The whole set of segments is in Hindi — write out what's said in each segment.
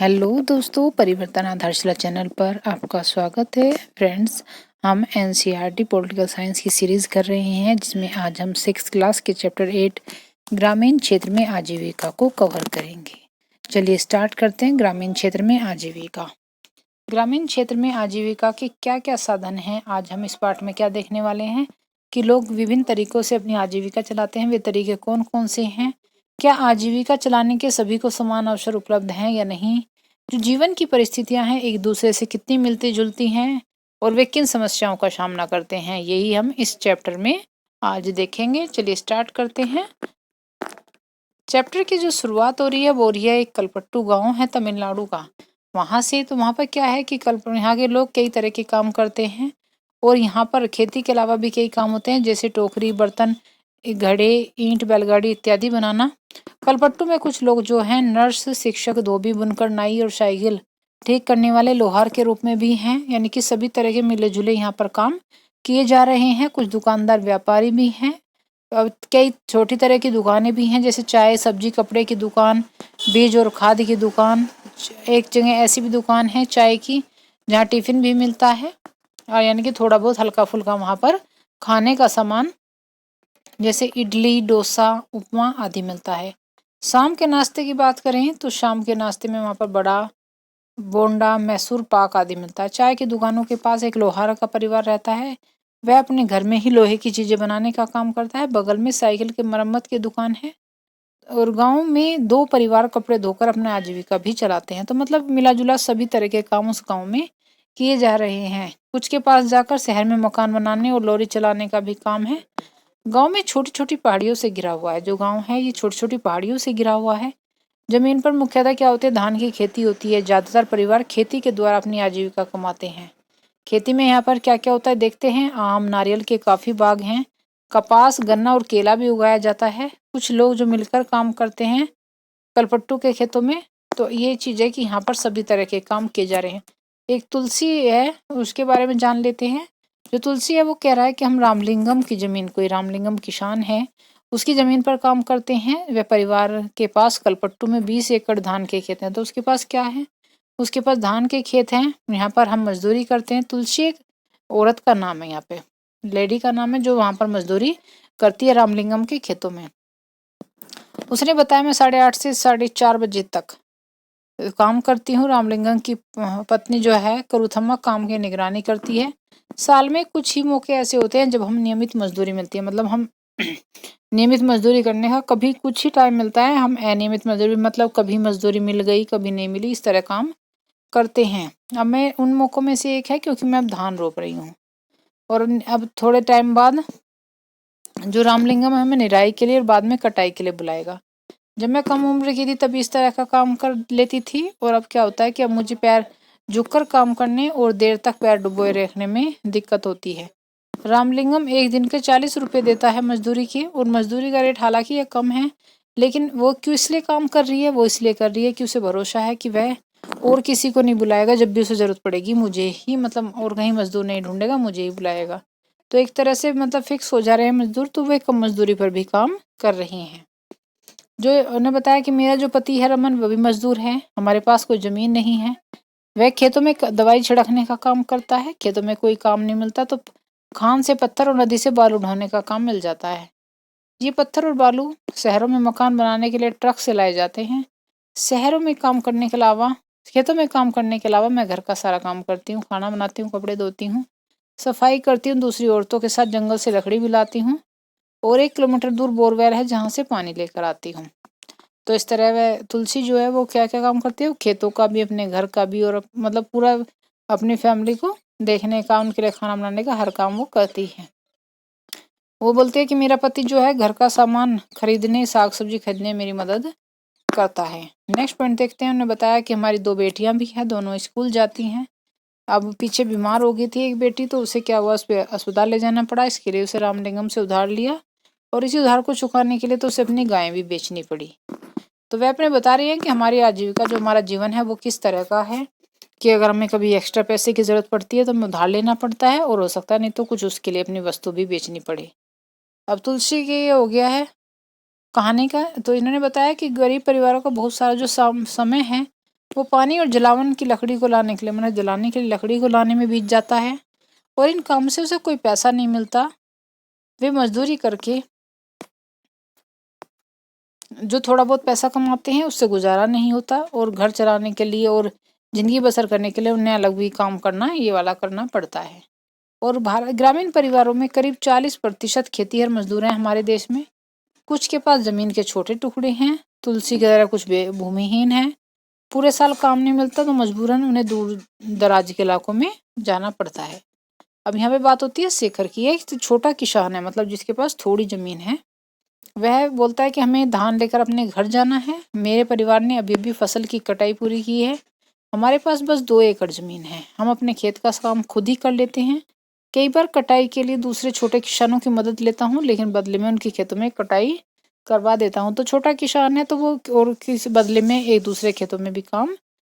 हेलो दोस्तों, परिवर्तन आधारशिला चैनल पर आपका स्वागत है। फ्रेंड्स, हम एनसीईआरटी पॉलिटिकल साइंस की सीरीज कर रहे हैं, जिसमें आज हम 6th क्लास के चैप्टर 8 ग्रामीण क्षेत्र में आजीविका को कवर करेंगे। चलिए स्टार्ट करते हैं। ग्रामीण क्षेत्र में आजीविका। ग्रामीण क्षेत्र में आजीविका के क्या क्या साधन हैं, आज हम इस पाठ में क्या देखने वाले हैं कि लोग विभिन्न तरीकों से अपनी आजीविका चलाते हैं। वे तरीके कौन कौन से हैं, क्या आजीविका चलाने के सभी को समान अवसर उपलब्ध हैं या नहीं, जो जीवन की परिस्थितियां हैं एक दूसरे से कितनी मिलती जुलती हैं, और वे किन समस्याओं का सामना करते हैं, यही हम इस चैप्टर में आज देखेंगे। चलिए स्टार्ट करते हैं। चैप्टर की जो शुरुआत हो रही है वो हो रही है एक कलपट्टू गांव है तमिलनाडु का, वहां से। तो वहां पर क्या है कि यहाँ के लोग कई तरह के काम करते हैं, और यहाँ पर खेती के अलावा भी कई काम होते हैं, जैसे टोकरी, बर्तन, घड़े, ईंट, बैलगाड़ी इत्यादि बनाना। कलपट्टू में कुछ लोग जो हैं नर्स, शिक्षक, धोबी, बुनकर, नाई और साइकिल ठीक करने वाले लोहार के रूप में भी हैं। यानी कि सभी तरह के मिले जुले यहाँ पर काम किए जा रहे हैं। कुछ दुकानदार, व्यापारी भी हैं। कई छोटी तरह की दुकानें भी हैं, जैसे चाय, सब्जी, कपड़े की दुकान, बीज और खाद की दुकान। एक जगह ऐसी भी दुकान है चाय की, जहाँ टिफिन भी मिलता है, और यानी कि थोड़ा बहुत हल्का फुल्का वहाँ पर खाने का सामान, जैसे इडली, डोसा, उपमा आदि मिलता है। शाम के नाश्ते की बात करें तो शाम के नाश्ते में वहाँ पर बड़ा, बोंडा, मैसूर पाक आदि मिलता है। चाय की दुकानों के पास एक लोहार का परिवार रहता है, वह अपने घर में ही लोहे की चीजें बनाने का काम करता है। बगल में साइकिल की मरम्मत की दुकान है, और गांव में 2 परिवार कपड़े धोकर अपना आजीविका भी चलाते हैं। तो मतलब मिला जुला सभी तरह के काम उस गांव में किए जा रहे हैं। कुछ के पास जाकर शहर में मकान बनाने और लॉरी चलाने का भी काम है। गांव में छोटी छोटी पहाड़ियों से घिरा हुआ है। जो गांव है ये छोटी छोटी पहाड़ियों से घिरा हुआ है। जमीन पर मुख्यतः क्या होते हैं, धान की खेती होती है। ज्यादातर परिवार खेती के द्वारा अपनी आजीविका कमाते हैं। खेती में यहाँ पर क्या क्या होता है देखते हैं। आम, नारियल के काफी बाग हैं। कपास, गन्ना और केला भी उगाया जाता है। कुछ लोग जो मिलकर काम करते हैं कलपट्टू के खेतों में। तो ये चीज है कि यहाँ पर सभी तरह के काम किए जा रहे हैं। एक तुलसी है, उसके बारे में जान लेते हैं। जो तुलसी है वो कह रहा है कि हम रामलिंगम की जमीन, कोई रामलिंगम किसान है, उसकी जमीन पर काम करते हैं। वह परिवार के पास कलपट्टू में 20 एकड़ धान के खेत हैं। तो उसके पास क्या है, उसके पास धान के खेत हैं। यहाँ पर हम मजदूरी करते हैं। तुलसी एक औरत का नाम है, यहाँ पे लेडी का नाम है, जो वहां पर मजदूरी करती है रामलिंगम के खेतों में। उसने बताया मैं 8:30 से 4:30 बजे तक काम करती हूँ। रामलिंगम की पत्नी जो है करुथम्मा काम की निगरानी करती है। साल में कुछ ही मौके ऐसे होते हैं जब हम नियमित मजदूरी मिलती है। मतलब हम नियमित मजदूरी करने का कभी कुछ ही टाइम मिलता है। हम अनियमित मजदूरी, मतलब कभी मजदूरी मिल गई कभी नहीं मिली, इस तरह काम करते हैं। अब मैं उन मौकों में से एक है, क्योंकि मैं अब धान रोप रही हूँ, और अब थोड़े टाइम बाद जो रामलिंगम है हमें निराई के लिए और बाद में कटाई के लिए बुलाएगा। जब मैं कम उम्र की थी तभी इस तरह का काम कर लेती थी, और अब क्या होता है कि अब मुझे पैर झुककर काम करने और देर तक पैर डुबोए रखने में दिक्कत होती है। रामलिंगम एक दिन के 40 रुपये देता है मजदूरी की, और मजदूरी का रेट हालांकि यह कम है, लेकिन वो क्यों इसलिए काम कर रही है, वो इसलिए कर रही है कि उसे भरोसा है कि वह और किसी को नहीं बुलाएगा। जब भी उसे जरूरत पड़ेगी मुझे ही, मतलब और कहीं मजदूर नहीं ढूंढेगा, मुझे ही बुलाएगा। तो एक तरह से मतलब फिक्स हो जा रहे हैं मजदूर, तो वे कम मजदूरी पर भी काम कर रही हैं। जो उन्हें बताया कि मेरा जो पति है रमन, वो भी मजदूर है। हमारे पास कोई जमीन नहीं है। वह खेतों में दवाई छिड़कने का काम करता है। खेतों में कोई काम नहीं मिलता तो खान से पत्थर और नदी से बालू ढोने का काम मिल जाता है। ये पत्थर और बालू शहरों में मकान बनाने के लिए ट्रक से लाए जाते हैं। शहरों में काम करने के अलावा, खेतों में काम करने के अलावा मैं घर का सारा काम करती हूँ। खाना बनाती हूँ, कपड़े धोती हूँ, सफाई करती हूँ, दूसरी औरतों के साथ जंगल से लकड़ी भी लाती हूँ, और 1 किलोमीटर दूर बोरवेल है जहाँ से पानी लेकर आती हूँ। तो इस तरह वह तुलसी जो है वो क्या क्या काम करती है, खेतों का भी, अपने घर का भी, और मतलब पूरा अपनी फैमिली को देखने का, उनके लिए खाना बनाने का हर काम वो करती है। वो बोलते हैं कि मेरा पति जो है घर का सामान खरीदने, साग सब्जी खरीदने मेरी मदद करता है। नेक्स्ट पॉइंट देखते हैं। उन्होंने बताया कि हमारी 2 बेटियां भी हैं, दोनों स्कूल जाती हैं। अब पीछे बीमार हो गई थी एक बेटी, तो उसे क्या हुआ, उस पर अस्पताल ले जाना पड़ा। इसके लिए उसे रामलिंगम से उधार लिया, और इसी उधार को चुकाने के लिए तो उसे अपनी गायें भी बेचनी पड़ी। तो वह अपने बता रही हैं कि हमारी आजीविका, जो हमारा जीवन है वो किस तरह का है, कि अगर हमें कभी एक्स्ट्रा पैसे की जरूरत पड़ती है तो हमें उधार लेना पड़ता है, और हो सकता है नहीं तो कुछ उसके लिए अपनी वस्तु भी बेचनी पड़े। अब तुलसी के ये हो गया है कहानी का। तो इन्होंने बताया कि गरीब परिवारों का बहुत सारा जो समय है वो पानी और जलावन की लकड़ी को लाने के लिए, मतलब जलाने के लिए लकड़ी को लाने में बीत जाता है और इन काम से उसे कोई पैसा नहीं मिलता। वे मजदूरी करके जो थोड़ा बहुत पैसा कमाते हैं उससे गुजारा नहीं होता और घर चलाने के लिए और ज़िंदगी बसर करने के लिए उन्हें अलग भी काम करना, ये वाला करना पड़ता है। और भारत ग्रामीण परिवारों में करीब 40% खेतीहर मजदूर हैं हमारे देश में। कुछ के पास ज़मीन के छोटे टुकड़े हैं, तुलसी की तरह कुछ भूमिहीन हैं, पूरे साल काम नहीं मिलता तो मजबूरन उन्हें दूर दराज के इलाकों में जाना पड़ता है। अब यहाँ पे बात होती है शेखर की। एक छोटा किसान है, मतलब जिसके पास थोड़ी ज़मीन है। वह बोलता है कि हमें धान लेकर अपने घर जाना है। मेरे परिवार ने अभी अभी फसल की कटाई पूरी की है। हमारे पास बस 2 एकड़ ज़मीन है। हम अपने खेत का काम खुद ही कर लेते हैं। कई बार कटाई के लिए दूसरे छोटे किसानों की मदद लेता हूँ, लेकिन बदले में उनके खेतों में कटाई करवा देता हूँ। तो छोटा किसान है तो वो और किस बदले में एक दूसरे खेतों में भी काम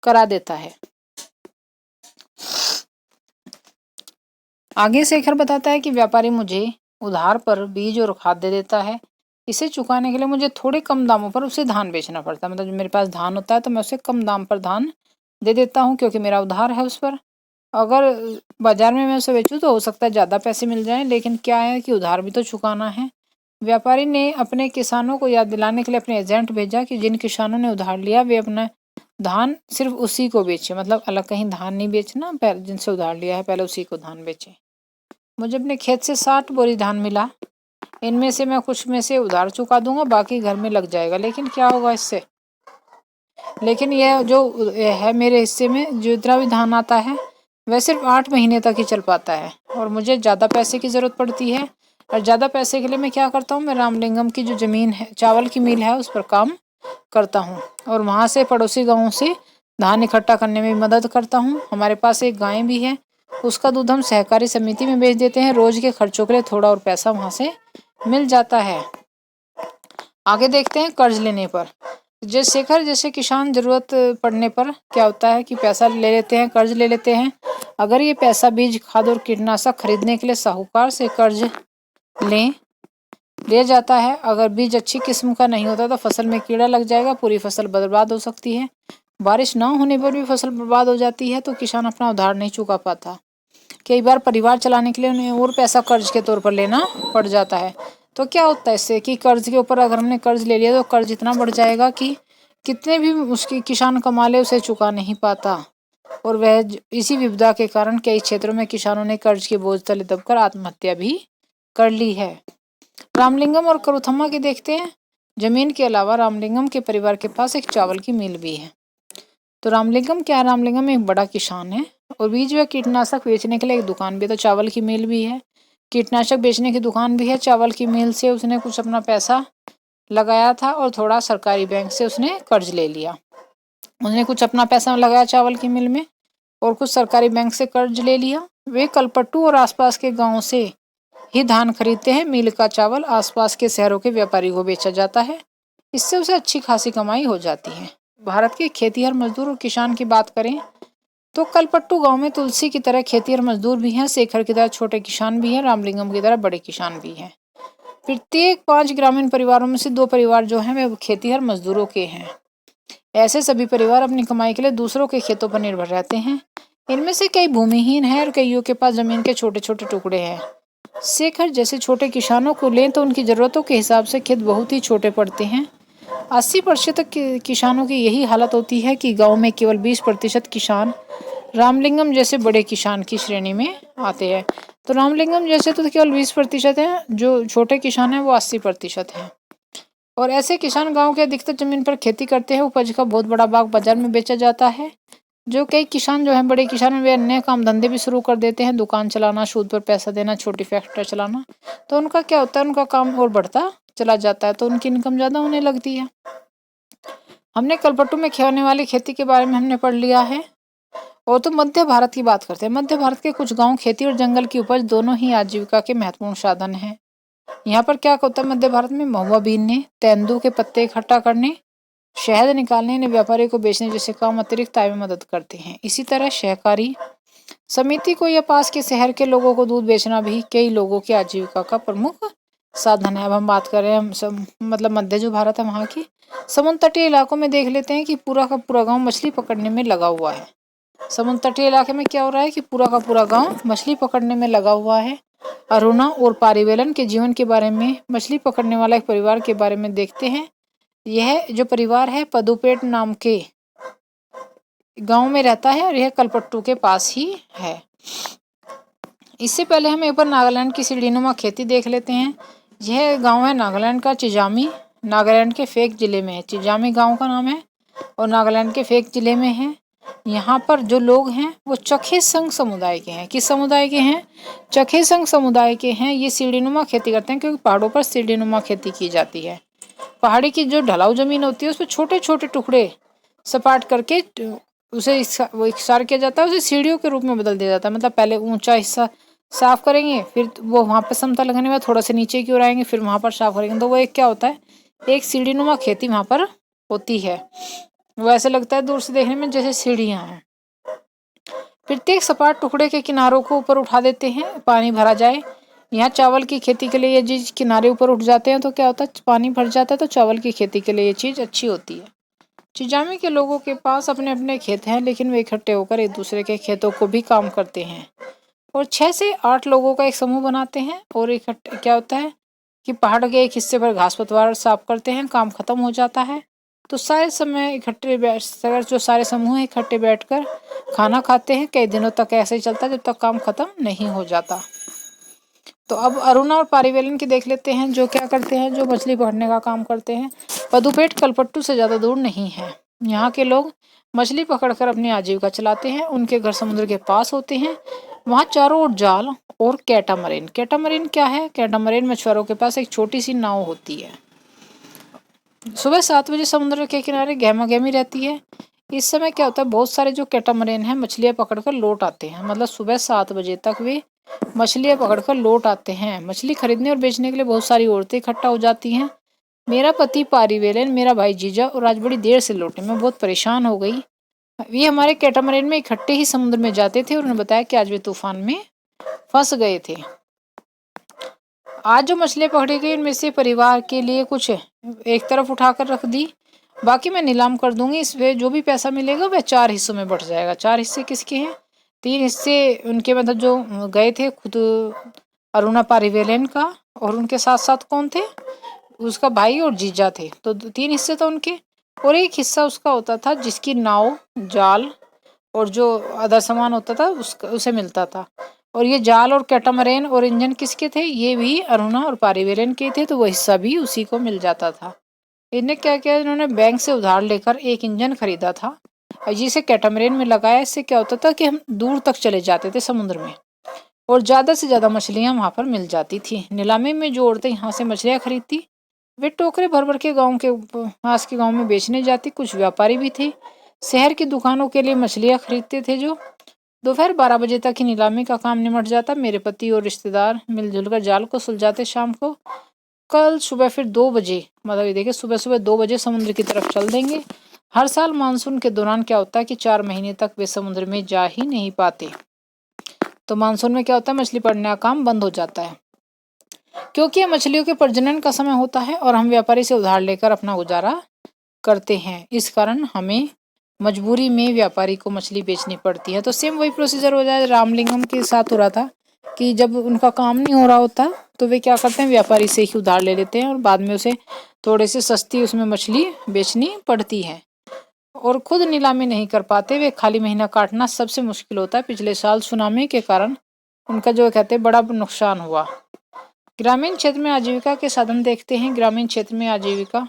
करा देता है। आगे शेखर बताता है कि व्यापारी मुझे उधार पर बीज और खाद दे देता है। इसे चुकाने के लिए मुझे थोड़े कम दामों पर उसे धान बेचना पड़ता है। मतलब जो मेरे पास धान होता है तो मैं उसे कम दाम पर धान दे देता हूँ क्योंकि मेरा उधार है उस पर। अगर बाजार में मैं उसे बेचूँ तो हो सकता है ज़्यादा पैसे मिल जाएं, लेकिन क्या है कि उधार भी तो चुकाना है। व्यापारी ने अपने किसानों को याद दिलाने के लिए अपने एजेंट भेजा कि जिन किसानों ने उधार लिया वे अपना धान सिर्फ उसी को बेचे, मतलब अलग कहीं धान नहीं बेचना, पहले जिनसे उधार लिया है पहले उसी को धान बेचे। मुझे अपने खेत से 60 बोरी धान मिला। इनमें से मैं कुछ में से उधार चुका दूंगा, बाकी घर में लग जाएगा। लेकिन क्या होगा इससे, लेकिन यह जो है मेरे हिस्से में जो इतना भी धान आता है वह सिर्फ 8 महीने तक ही चल पाता है और मुझे ज़्यादा पैसे की ज़रूरत पड़ती है। और ज़्यादा पैसे के लिए मैं क्या करता हूँ, मैं रामलिंगम की जो ज़मीन है, चावल की मिल है, उस पर काम करता हूँ और वहाँ से पड़ोसी गाँवों से धान इकट्ठा करने में मदद करता हूँ। हमारे पास एक गाय भी है, उसका दूध हम सहकारी समिति में बेच देते हैं। रोज के खर्चों के लिए थोड़ा और पैसा वहाँ से मिल जाता है। आगे देखते हैं कर्ज लेने पर। जैसे शेखर जैसे किसान जरूरत पड़ने पर क्या होता है कि पैसा ले लेते हैं, कर्ज ले लेते हैं। अगर ये पैसा बीज, खाद और कीटनाशक खरीदने के लिए साहूकार से कर्ज लिया जाता है। अगर बीज अच्छी किस्म का नहीं होता तो फसल में कीड़ा लग जाएगा, पूरी फसल बर्बाद हो सकती है। बारिश ना होने पर भी फसल बर्बाद हो जाती है तो किसान अपना उधार नहीं चुका पाता। कई बार परिवार चलाने के लिए उन्हें और पैसा कर्ज के तौर पर लेना पड़ जाता है। तो क्या होता है इससे कि कर्ज के ऊपर अगर हमने कर्ज ले लिया तो कर्ज इतना बढ़ जाएगा कि कितने भी उसकी किसान कमा ले उसे चुका नहीं पाता। और वह इसी विपदा के कारण कई क्षेत्रों में किसानों ने कर्ज के बोझ तले दबकर आत्महत्या भी कर ली है। रामलिंगम और करुथम्मा के देखते हैं। जमीन के अलावा रामलिंगम के परिवार के पास एक चावल की मिल भी है। तो रामलिंगम क्या है, रामलिंगम एक बड़ा किसान है और बीज व कीटनाशक बेचने के लिए एक दुकान भी है। तो चावल की मिल भी है, कीटनाशक बेचने की दुकान भी है। चावल की मिल से उसने कुछ अपना पैसा लगाया था और थोड़ा सरकारी बैंक से उसने कर्ज ले लिया। उसने कुछ अपना पैसा लगाया चावल की मिल में और कुछ सरकारी बैंक से कर्ज ले लिया। वे कलपट्टू और आसपास के गाँव से ही धान खरीदते हैं। मिल का चावल आसपास के शहरों के व्यापारी को बेचा जाता है। इससे उसे अच्छी खासी कमाई हो जाती है। भारत के खेतीहर मजदूर और किसान की बात करें तो कलपट्टू गांव में तुलसी की तरह खेतीहर मजदूर भी हैं, शेखर की तरह छोटे किसान भी हैं, रामलिंगम की तरह बड़े किसान भी हैं। प्रत्येक 5 ग्रामीण परिवारों में से 2 परिवार जो हैं वे खेतीहर मजदूरों के हैं। ऐसे सभी परिवार अपनी कमाई के लिए दूसरों के खेतों पर निर्भर रहते हैं। इनमें से कई भूमिहीन हैं और कईयों के पास जमीन के छोटे छोटे टुकड़े हैं। शेखर जैसे छोटे किसानों को लें तो उनकी जरूरतों के हिसाब से खेत बहुत ही छोटे पड़ते हैं। 80% किसानों की यही हालत होती है कि गांव में केवल 20% किसान रामलिंगम जैसे बड़े किसान की श्रेणी में आते हैं। तो रामलिंगम जैसे तो केवल 20% हैं, जो छोटे किसान हैं वो 80% हैं। और ऐसे किसान गांव के अधिकतर जमीन पर खेती करते हैं। उपज का बहुत बड़ा भाग बाजार में बेचा जाता है। जो कई किसान जो हैं बड़े किसान, वे अन्य काम धंधे भी शुरू कर देते हैं, दुकान चलाना, सूद पर पैसा देना, छोटी फैक्ट्री चलाना। तो उनका क्या होता है, उनका काम और बढ़ता चला जाता है तो उनकी इनकम ज़्यादा होने लगती है। हमने कलपट्टू में होने वाली खेती के बारे में हमने पढ़ लिया है। और तो मध्य भारत की बात करते हैं। मध्य भारत के कुछ गांव खेती और जंगल की उपज दोनों ही आजीविका के महत्वपूर्ण साधन हैं। यहाँ पर क्या होता है, मध्य भारत में महुआ बीनने, तेंदू के पत्ते इकट्ठा करने, शहद निकालने ने व्यापारी को बेचने जैसे काम अतिरिक्त आय में मदद करते हैं। इसी तरह सहकारी समिति को या पास के शहर के लोगों को दूध बेचना भी कई लोगों की आजीविका का प्रमुख साधन है। अब हम बात करें मतलब मध्य जो भारत है वहाँ की समुद्र तटीय इलाकों में देख लेते हैं कि पूरा का पूरा गांव मछली पकड़ने में लगा हुआ है। समुद्र तटीय इलाके में क्या हो रहा है कि पूरा का पूरा गांव मछली पकड़ने में लगा हुआ है। अरुणा और पारिवेलन के जीवन के बारे में, मछली पकड़ने वाला एक परिवार के बारे में देखते हैं। यह जो परिवार है पदुपेट नाम के गांव में रहता है और यह कलपट्टू के पास ही है। इससे पहले हम एक बार नागालैंड की सीढ़ीनुमा खेती देख लेते हैं। यह गांव है नागालैंड का चिजामी, नागालैंड के फेक जिले में है। चिजामी गांव का नाम है और नागालैंड के फेक जिले में है। यहाँ पर जो लोग हैं वो चखेसंग समुदाय के हैं। किस समुदाय के हैं? चखेसंग समुदाय के हैं। ये सीढ़ीनुमा खेती करते हैं क्योंकि पहाड़ों पर सीढ़ीनुमा खेती की जाती है। पहाड़ी की जो ढलाऊ जमीन होती है उसमें छोटे छोटे टुकड़े सपाट करके उसे इकसार किया जाता है, उसे सीढ़ियों के रूप में बदल दिया जाता है। मतलब पहले ऊंचा हिस्सा साफ करेंगे, फिर वो वहाँ पर समतल लगाने के बाद थोड़ा सा नीचे की ओर आएंगे, फिर वहाँ पर साफ करेंगे, तो वो एक क्या होता है, एक सीढ़ीनुमा खेती वहाँ पर होती है। वो ऐसे लगता है दूर से देखने में जैसे सीढ़ियाँ हैं। प्रत्येक सपाट टुकड़े के किनारों को ऊपर उठा देते हैं, पानी भरा जाए। यहाँ चावल की खेती के लिए ये चीज किनारे ऊपर उठ जाते हैं तो क्या होता है, पानी भर जाता है, तो चावल की खेती के लिए ये चीज अच्छी होती है। चिजामी के लोगों के पास अपने अपने खेत हैं, लेकिन वे इकट्ठे होकर एक दूसरे के खेतों को भी काम करते हैं और 6 से 8 लोगों का एक समूह बनाते हैं। और इकट्ठे क्या होता है कि पहाड़ के एक हिस्से पर घास पतवार साफ करते हैं, काम खत्म हो जाता है तो सारे समय इकट्ठे बैठ जो सारे समूह हैं इकट्ठे बैठकर खाना खाते हैं। कई दिनों तक ऐसे ही चलता है जब तक काम खत्म नहीं हो जाता। तो अब अरुणा और पारिवेलन की देख लेते हैं, जो क्या करते हैं, जो मछली पकड़ने का काम करते हैं। पदुपेट कलपट्टू से ज़्यादा दूर नहीं है। यहाँ के लोग मछली पकड़कर अपनी आजीविका चलाते हैं। उनके घर समुद्र के पास होते हैं। वहाँ चारों ओर जाल और कैटामरीन। कैटामरीन क्या है? कैटामरीन मछुआरों के पास एक छोटी सी नाव होती है। सुबह 7 बजे समुद्र के किनारे गहमा गहमी रहती है। इस समय क्या होता है, बहुत सारे जो कैटामरीन हैं मछलियाँ पकड़कर लौट आते हैं। मतलब सुबह 7 बजे तक वे मछलियाँ पकड़कर लौट आते हैं। मछली खरीदने और बेचने के लिए बहुत सारी औरतें इकट्ठा हो जाती हैं। मेरा पति पारिवेलन, मेरा भाई जीजा और आज बड़ी देर से लौटे, मैं बहुत परेशान हो गई। वे हमारे कैटामरीन में इकट्ठे ही समुद्र में जाते थे और उन्होंने बताया कि आज वे तूफान में फंस गए थे। आज जो मछलियाँ पकड़ी गई उनमें से परिवार के लिए कुछ एक तरफ उठाकर रख दी, बाकी मैं नीलाम कर दूंगी। इसमें जो भी पैसा मिलेगा वह 4 हिस्सों में बट जाएगा। 4 हिस्से किसके हैं? 3 हिस्से उनके मतलब जो गए थे खुद अरुणा पारिवेलन का, और उनके साथ साथ कौन थे, उसका भाई और जीजा थे। तो 3 हिस्से तो उनके, और एक हिस्सा उसका होता था जिसकी नाव, जाल और जो अदर सामान होता था उसे मिलता था। और ये जाल और कैटामरेन और इंजन किसके थे? ये भी अरुणा और पारिवेलन के थे, तो वो हिस्सा भी उसी को मिल जाता था। इन्हें क्या किया, इन्होंने बैंक से उधार लेकर एक इंजन खरीदा था और जिसे कैटामरेन में लगाया। इससे क्या होता था कि हम दूर तक चले जाते थे समुद्र में और ज़्यादा से ज़्यादा मछलियाँ वहाँ पर मिल जाती थी। नीलामी में जो औरतें यहाँ से मछलियाँ खरीदती वे टोकरे भर भर के गाँव के पास के गाँव में बेचने जाती। कुछ व्यापारी भी थे, शहर की दुकानों के लिए मछलियाँ खरीदते थे। जो दोपहर 12 बजे तक ही नीलामी का काम निमट जाता। मेरे पति और रिश्तेदार मिलजुल कर जाल को सुलझाते। शाम को कल सुबह फिर 2 बजे, मतलब ये देखिए सुबह सुबह 2 बजे समुद्र की तरफ चल देंगे। हर साल मानसून के दौरान क्या होता है कि 4 महीने तक वे समुद्र में जा ही नहीं पाते। तो मानसून में क्या होता है, मछली पकड़ने का काम बंद हो जाता है क्योंकि ये मछलियों के प्रजनन का समय होता है और हम व्यापारी से उधार लेकर अपना गुजारा करते हैं। इस कारण हमें मजबूरी में व्यापारी को मछली बेचनी पड़ती है। तो सेम वही प्रोसीजर हो जाए रामलिंगम के साथ हो रहा था कि जब उनका काम नहीं हो रहा होता तो वे क्या करते हैं, व्यापारी से ही उधार ले लेते हैं और बाद में उसे थोड़े से सस्ती उसमें मछली बेचनी पड़ती है और खुद नीलामी नहीं कर पाते। वे खाली महीना काटना सबसे मुश्किल होता है। पिछले साल सुनामी के कारण उनका जो कहते हैं बड़ा नुकसान हुआ। ग्रामीण क्षेत्र में आजीविका के साधन देखते हैं। ग्रामीण क्षेत्र में आजीविका,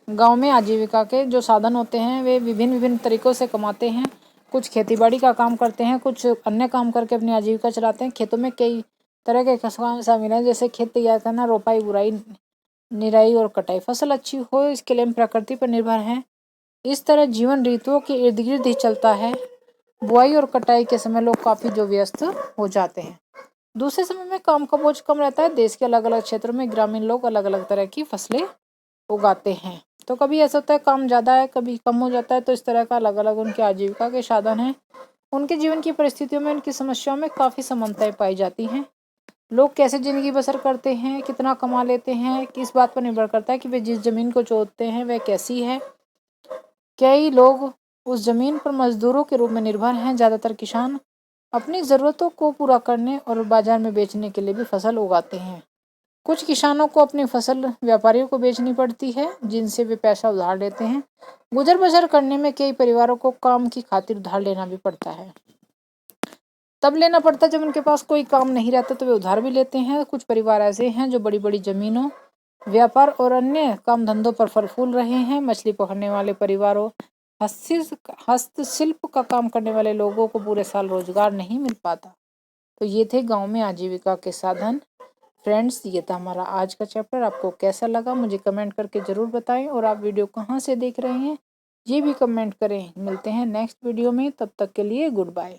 गांव में आजीविका के जो साधन होते हैं वे विभिन्न विभिन्न तरीकों से कमाते हैं। कुछ खेतीबाड़ी का काम करते हैं, कुछ अन्य काम करके अपनी आजीविका चलाते हैं। खेतों में कई तरह के काम शामिल हैं, जैसे खेत तैयार करना, रोपाई, बुराई, निराई और कटाई। फसल अच्छी हो इसके लिए हम प्रकृति पर निर्भर हैं। इस तरह जीवन ऋतुओं के इर्द गिर्द ही चलता है। बुआई और कटाई के समय लोग काफी जो व्यस्त हो जाते हैं। दूसरे समय में काम का बोझ कम रहता है। देश के अलग अलग क्षेत्रों में ग्रामीण लोग अलग अलग तरह की फसलें उगाते हैं। तो कभी ऐसा होता है काम ज़्यादा है, कभी कम हो जाता है, तो इस तरह का अलग अलग उनके आजीविका के साधन हैं। उनके जीवन की परिस्थितियों में उनकी समस्याओं में काफ़ी समानताएं पाई जाती हैं। लोग कैसे ज़िंदगी बसर करते हैं, कितना कमा लेते हैं, किस बात पर निर्भर करता है कि वे जिस ज़मीन को जोतते हैं वह कैसी है। कई लोग उस ज़मीन पर मजदूरों के रूप में निर्भर हैं। ज़्यादातर किसान अपनी ज़रूरतों को पूरा करने और बाजार में बेचने के लिए भी फसल उगाते हैं। कुछ किसानों को अपनी फसल व्यापारियों को बेचनी पड़ती है, जिनसे वे पैसा उधार लेते हैं। गुजर बसर करने में कई परिवारों को काम की खातिर उधार लेना भी पड़ता है। तब लेना पड़ता है जब उनके पास कोई काम नहीं रहता, तो वे उधार भी लेते हैं। कुछ परिवार ऐसे हैं जो बड़ी बड़ी जमीनों, व्यापार और अन्य काम धंधों पर फल फूल रहे हैं। मछली पकड़ने वाले परिवारों, हस्तशिल्प का काम करने वाले लोगों को पूरे साल रोजगार नहीं मिल पाता। तो ये थे गांव में आजीविका के साधन। फ्रेंड्स, ये था हमारा आज का चैप्टर। आपको कैसा लगा मुझे कमेंट करके ज़रूर बताएं, और आप वीडियो कहाँ से देख रहे हैं ये भी कमेंट करें। मिलते हैं नेक्स्ट वीडियो में, तब तक के लिए गुड बाय।